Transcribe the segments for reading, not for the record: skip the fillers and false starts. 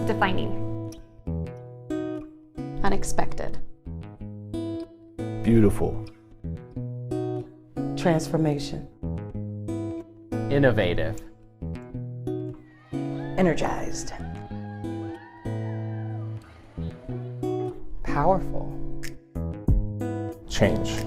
defining. Unexpected. Beautiful. Transformation. Innovative. Energized. Powerful. Change.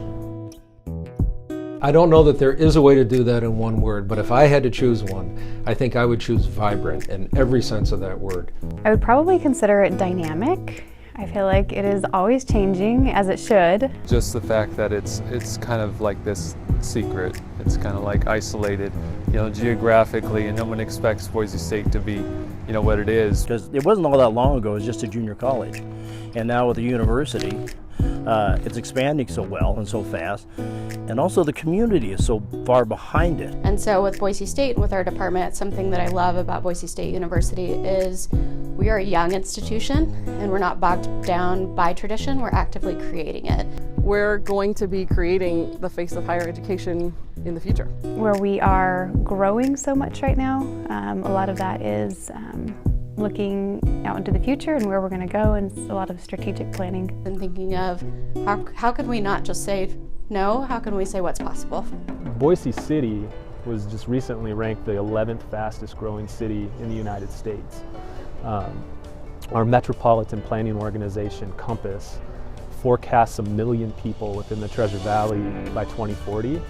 I don't know that there is a way to do that in one word, but if I had to choose one, I think I would choose vibrant in every sense of that word. I would probably consider it dynamic. I feel like it is always changing, as it should. Just the fact that it's kind of like this secret. It's kind of like isolated, geographically, and no one expects Boise State to be, what it is. Because it wasn't all that long ago, it was just a junior college. And now with the university, it's expanding so well and so fast. And also the community is so far behind it. And so with Boise State, with our department, something that I love about Boise State University is we are a young institution and we're not bogged down by tradition, we're actively creating it. We're going to be creating the face of higher education in the future. Where we are growing so much right now, a lot of that is looking out into the future and where we're going to go, and a lot of strategic planning. And thinking of how can we not just say no, how can we say what's possible? Boise City was just recently ranked the 11th fastest growing city in the United States. Our metropolitan planning organization, Compass, forecasts 1 million people within the Treasure Valley by 2040.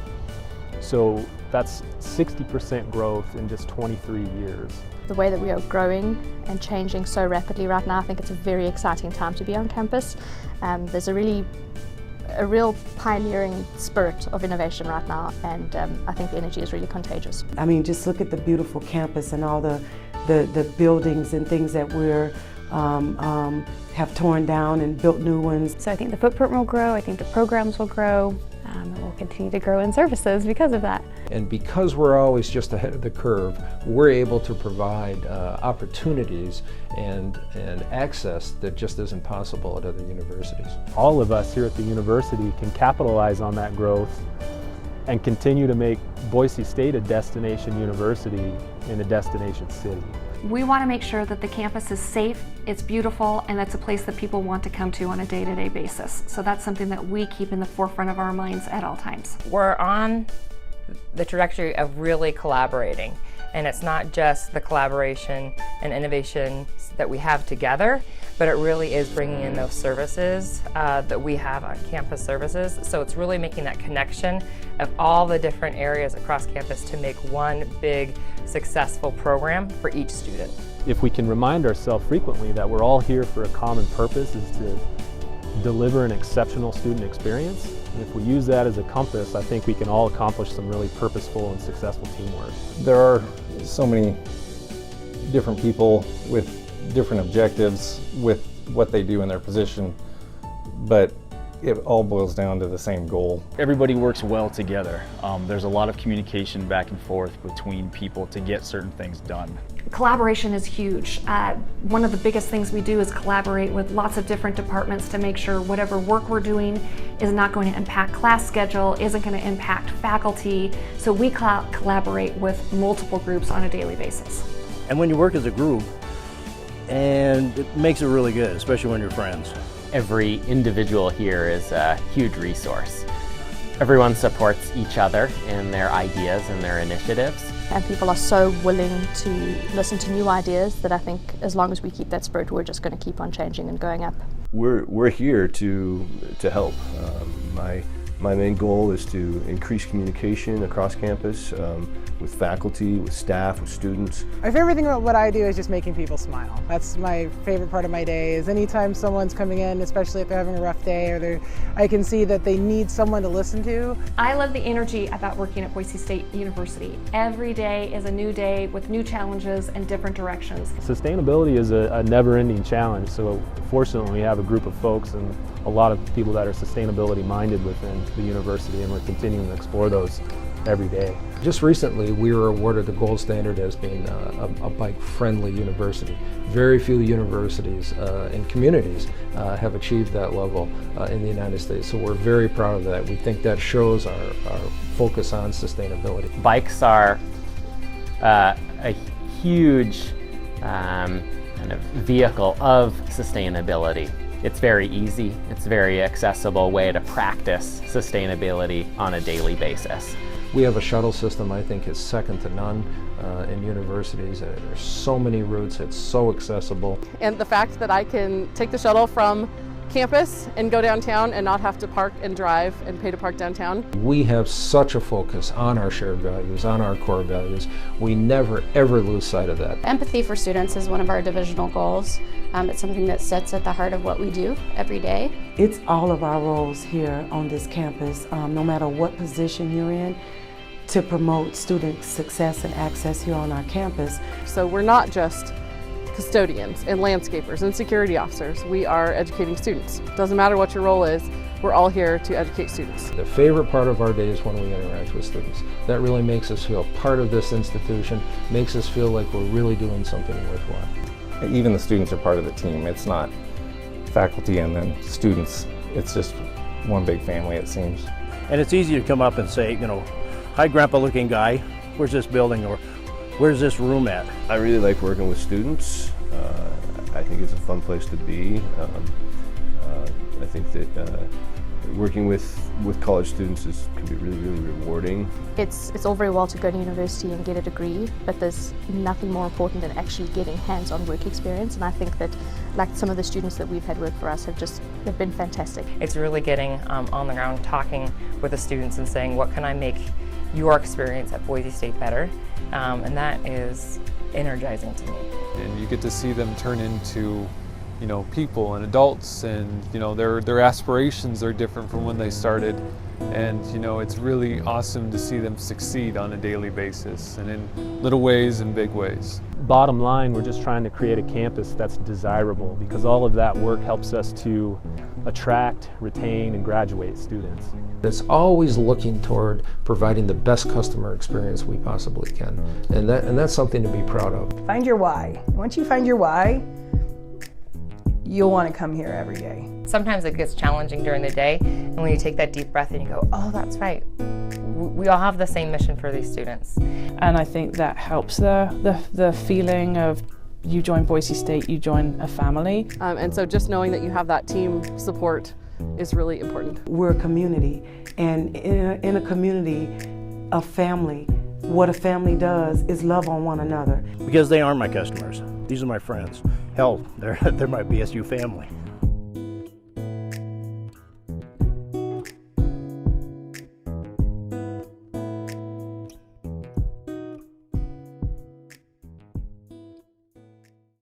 So that's 60% growth in just 23 years. The way that we are growing and changing so rapidly right now, I think it's a very exciting time to be on campus. There's a real pioneering spirit of innovation right now, and I think the energy is really contagious. I mean, just look at the beautiful campus and all the buildings and things that we're have torn down and built new ones. So I think the footprint will grow, I think the programs will grow, and we'll continue to grow in services because of that. And because we're always just ahead of the curve, we're able to provide opportunities and access that just isn't possible at other universities. All of us here at the university can capitalize on that growth and continue to make Boise State a destination university in a destination city. We want to make sure that the campus is safe, it's beautiful, and it's a place that people want to come to on a day-to-day basis. So that's something that we keep in the forefront of our minds at all times. We're on the trajectory of really collaborating, and it's not just the collaboration and innovation that we have together, but it really is bringing in those services that we have on campus services. So it's really making that connection of all the different areas across campus to make one big successful program for each student. If we can remind ourselves frequently that we're all here for a common purpose, is to deliver an exceptional student experience. And if we use that as a compass, I think we can all accomplish some really purposeful and successful teamwork. There are so many different people with different objectives with what they do in their position, but it all boils down to the same goal. Everybody works well together. There's a lot of communication back and forth between people to get certain things done. Collaboration is huge. One of the biggest things we do is collaborate with lots of different departments to make sure whatever work we're doing is not going to impact class schedule, isn't going to impact faculty. So we collaborate with multiple groups on a daily basis. And when you work as a group, and it makes it really good, especially when you're friends. Every individual here is a huge resource. Everyone supports each other in their ideas and their initiatives. And people are so willing to listen to new ideas that I think as long as we keep that spirit, we're just going to keep on changing and going up. We're here to help. My main goal is to increase communication across campus with faculty, with staff, with students. My favorite thing about what I do is just making people smile. That's my favorite part of my day, is anytime someone's coming in, especially if they're having a rough day or I can see that they need someone to listen to. I love the energy about working at Boise State University. Every day is a new day with new challenges and different directions. Sustainability is a never-ending challenge, so fortunately we have a group of folks and a lot of people that are sustainability minded within the university, and we're continuing to explore those every day. Just recently, we were awarded the gold standard as being a bike-friendly university. Very few universities and communities have achieved that level in the United States, so we're very proud of that. We think that shows our focus on sustainability. Bikes are a huge kind of vehicle of sustainability. It's very easy, it's a very accessible way to practice sustainability on a daily basis. We have a shuttle system I think is second to none in universities. There's so many routes, it's so accessible. And the fact that I can take the shuttle from campus and go downtown and not have to park and drive and pay to park downtown. We have such a focus on our shared values, on our core values. We never ever lose sight of that. Empathy for students is one of our divisional goals. It's something that sits at the heart of what we do every day. It's all of our roles here on this campus, no matter what position you're in, to promote student success and access here on our campus. So we're not just custodians and landscapers and security officers. We are educating students. Doesn't matter what your role is, we're all here to educate students. The favorite part of our day is when we interact with students. That really makes us feel part of this institution, makes us feel like we're really doing something worthwhile. Even the students are part of the team. It's not faculty and then students. It's just one big family, it seems. And it's easy to come up and say, you know, hi grandpa looking guy, where's this building, or where's this room at? I really like working with students. I think it's a fun place to be. I think that working with college students can be really, really rewarding. It's all very well to go to university and get a degree, but there's nothing more important than actually getting hands-on work experience, and I think that like some of the students that we've had work for us they've been fantastic. It's really getting on the ground, talking with the students and saying, what can I make your experience at Boise State better? And that is energizing to me. And you get to see them turn into, you know, people and adults, and you know their aspirations are different from when they started, and you know it's really awesome to see them succeed on a daily basis and in little ways and big ways. Bottom line, we're just trying to create a campus that's desirable, because all of that work helps us to attract, retain, and graduate students. It's always looking toward providing the best customer experience we possibly can, and that's something to be proud of. Find your why. Once you find your why, you'll want to come here every day. Sometimes it gets challenging during the day, and when you take that deep breath and you go, oh, that's right. We all have the same mission for these students. And I think that helps the feeling of you join Boise State, you join a family. And so just knowing that you have that team support is really important. We're a community, and in a community, a family, what a family does is love on one another. Because they aren't my customers. These are my friends. Hell, they're my BSU family.